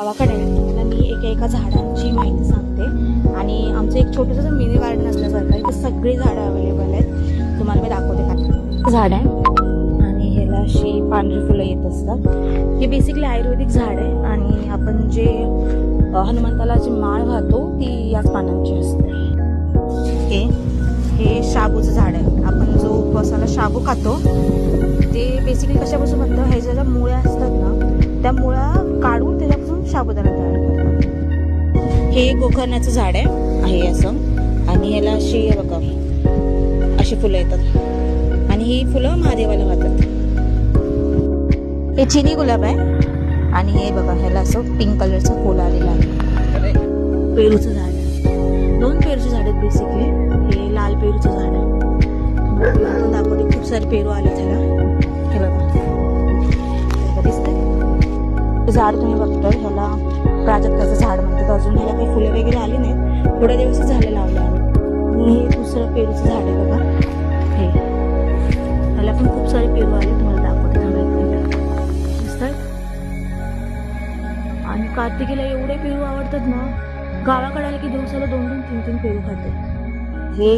गावाकडे तुम्हाला मी एका झाडांची माहिती सांगते आणि आमचं एक छोटंसं मिनी गार्डन असल्यासारखं इथे सगळी झाडं अवेलेबल आहेत. तुम्हाला मी दाखवते काय झाड आहे आणि ह्याला अशी पांढरी फुलं येत असतात. हे बेसिकली आयुर्वेदिक झाड आहे आणि आपण जे हनुमंताला जी माळ घालतो ती याच पानांची असते. हे शाबूचं झाड आहे. आपण जो उपवासाला शाबू खातो ते बेसिकली कशापासून बनतं, हे ज्याला मुळ्या असतात ना त्या मुळ्या काढून त्याच्यापासून साबुदाणा तयार करतात. हे गोकर्णाचं झाड आहे असं आणि ह्याला अशी बघा अशी फुलं येतात आणि ही फुलं महादेवाला वाहतात. हे चिनी गुलाब आहे आणि हे बघा ह्याला असं पिंक कलरचं फुल आलेलं आहे. पेरूचं झाड आहे. 2 पेरूचे झाड आहेत बेसिकली. हे लाल पेरूचं झाड आहे. दाखवते खूप सारे पेरू आले त्याला. हे बघा दिसतंय झाड तुम्ही बघताय. ह्याला प्राजक्ताचं झाड म्हणतात. अजून ह्याला काही फुले वगैरे आली नाहीत. थोड्या दिवस झाले लावले आणि हे दुसरं पेरूचं झाड आहे बघा. हे ह्याला पण खूप सारे पेरू आले. तुम्हाला दाखवते दिसतात. आणि कार्तिकीला एवढे पेरू आवडतात ना, गावाकडे आले की दिवसाला 2-2, 3-3 पेरू खाते. हे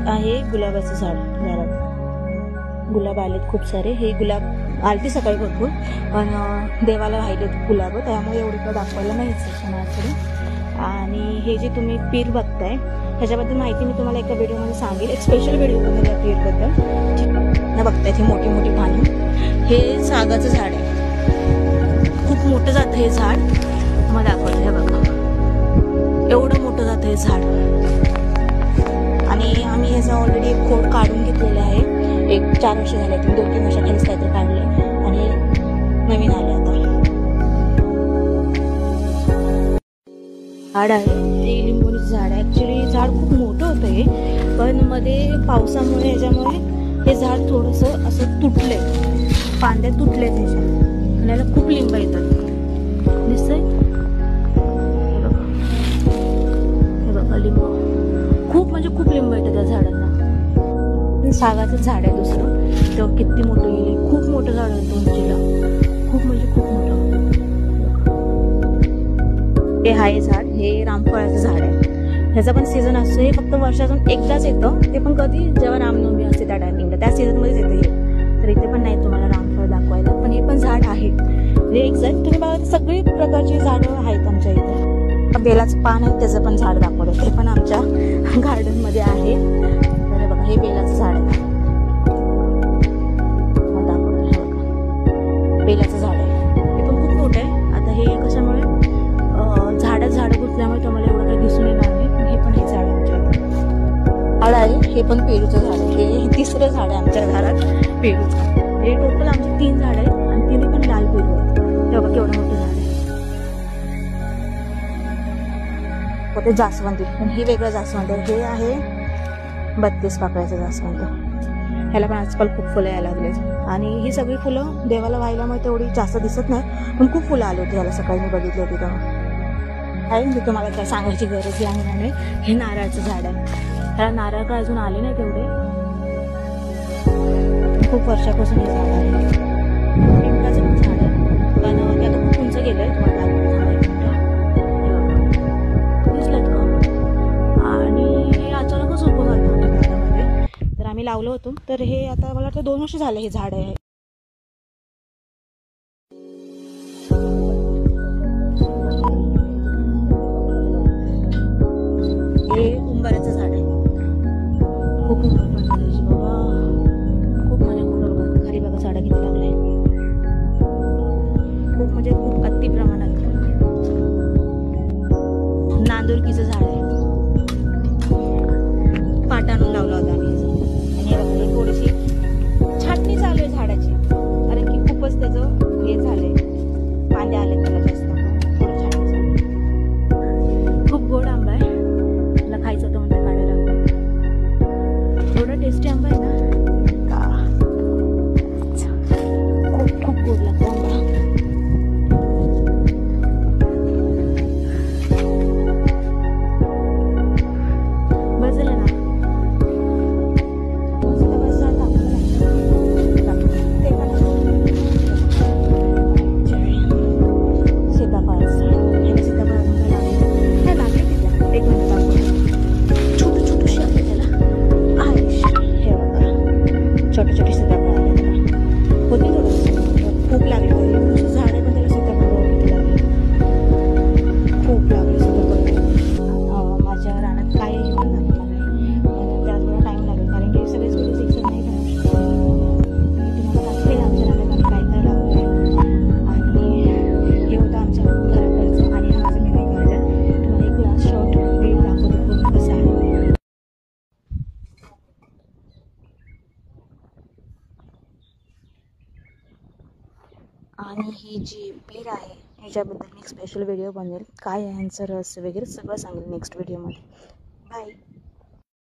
आहे गुलाबाचं झाड. गुलाब आलेत खूप सारे. हे गुलाब आलते सकाळी भरपूर पण देवाला राहिले गुलाब त्यामुळे एवढं दाखवायला नाहीच समाजाकडे. आणि हे जे तुम्ही पीर बघताय ह्याच्याबद्दल माहिती मी तुम्हाला एका व्हिडिओमध्ये सांगेल. एक स्पेशल व्हिडिओ बघेल या पीरबद्दल. बघताय ही मोठी मोठी पानं. हे सागाचं झाड आहे. खूप मोठं जातं हे झाड. मग दाखवलं हे बघा एवढं मोठं जातं हे झाड. आणि आम्ही ह्याचा ऑलरेडी एक खोड काढून घेतलेला आहे. 4 वर्ष झाले. 2-3 वर्षाखालीच काहीतरी काढले आणि नवीन आले आता. झाड आहे हे लिंबोणीचं झाड आहे. ॲक्च्युली झाड खूप मोठं होतं हे पण मध्ये पावसामुळे ह्याच्यामुळे हे झाड थोडंसं असं तुटले. फांद्या तुटले त्याच्या आणि याला खूप लिंब येतात. दिसतंय हे बघा लिंब खूप म्हणजे खूप लिंब येतात त्या झाडांना. सागाचं झाड आहे दुसरं. तेव्हा किती मोठं गेले. खूप मोठं झाड आहे उंचीला. खूप म्हणजे खूप मोठं. हे आहे झाड. हे रामफळाचं झाड आहे. ह्याचा पण सीझन असतो. हे फक्त वर्षातून एकदाच येतं. ते पण कधी जेव्हा रामनवमी असते त्या टायमिंगला त्या सीझनमध्येच येते हे. तर इथे पण नाही तुम्हाला रामफळ दाखवायला पण हे पण झाड आहे. म्हणजे एक्झॅक्ट तुम्ही बघा सगळी प्रकारची झाडं आहेत आमच्या इथे. बेलाचं पान आहे त्याचं पण झाड दाखवलं. ते पण आमच्या गार्डनमध्ये आहे. तर बघा हे बेलाचं झाड आहे. दाखवलं हे बघा बेलाचं झाड आहे. हे पण खूप मोठं आहे. आता हे कशामुळे झाडं गुंतल्यामुळे तुम्हाला एवढं काही दिसून येणार नाही. पण हे पण हे झाड आमच्या इथे झाड आहे. हे पण पेरूचं झाड आहे. हे 3रं झाड आहे आमच्या घरात पेरूचं. हे टोटल आमचे 3 झाड आहेत आणि 3 पण लाल पेरू आहेत. तेव्हा केवढं मोठं झाड आहे. ते जास्वंदी पण हे वेगळं जास्वंद आहे. हे आहे 32 पाकळ्याचं जास्वंद. ह्याला पण आजकाल खूप फुलं यायला लागलेत आणि ही सगळी फुलं देवाला वाहिल्यामुळे तेवढी जास्त दिसत नाही पण खूप फुलं आली होती. ह्याला सकाळी मी बघितली होती तेव्हा. आहे मी तुम्हाला काय सांगायची गरज लागणार नाही. हे नारळाचं झाड आहे. ह्याला नारळ काय अजून आले नाही तेवढे. खूप वर्षापासून हे झाड आहे. पिंपळाचं पण झाड आहे पण ते आता खूप उंच गेलंय. तुम्हाला दिसलं का. आणि हे अचानकच उभं घालतं होतं घरामध्ये. तर आम्ही लावलं होतं. तर हे आता मला वाटतं 2 वर्ष झालं हे झाड आहे. हे उंबराचं झाड आहे. खूप उंबर पडतं त्याची बाबा. खूप म्हणजे खूप बघा खाली बघा झाडं किती लागले. खूप म्हणजे खूप अति प्रमाणात. नांदुरकीचं झाड आहे. पाट आणून लावला होता आम्ही आणि थोडीशी छाटणी चालू आहे झाडाची. आणि ही जी पीर आहे ह्याच्याबद्दल मी एक स्पेशल व्हिडिओ बनवेल, काय आहे ह्यांचं रहस्य वगैरे सगळं सांगेल नेक्स्ट व्हिडिओमध्ये.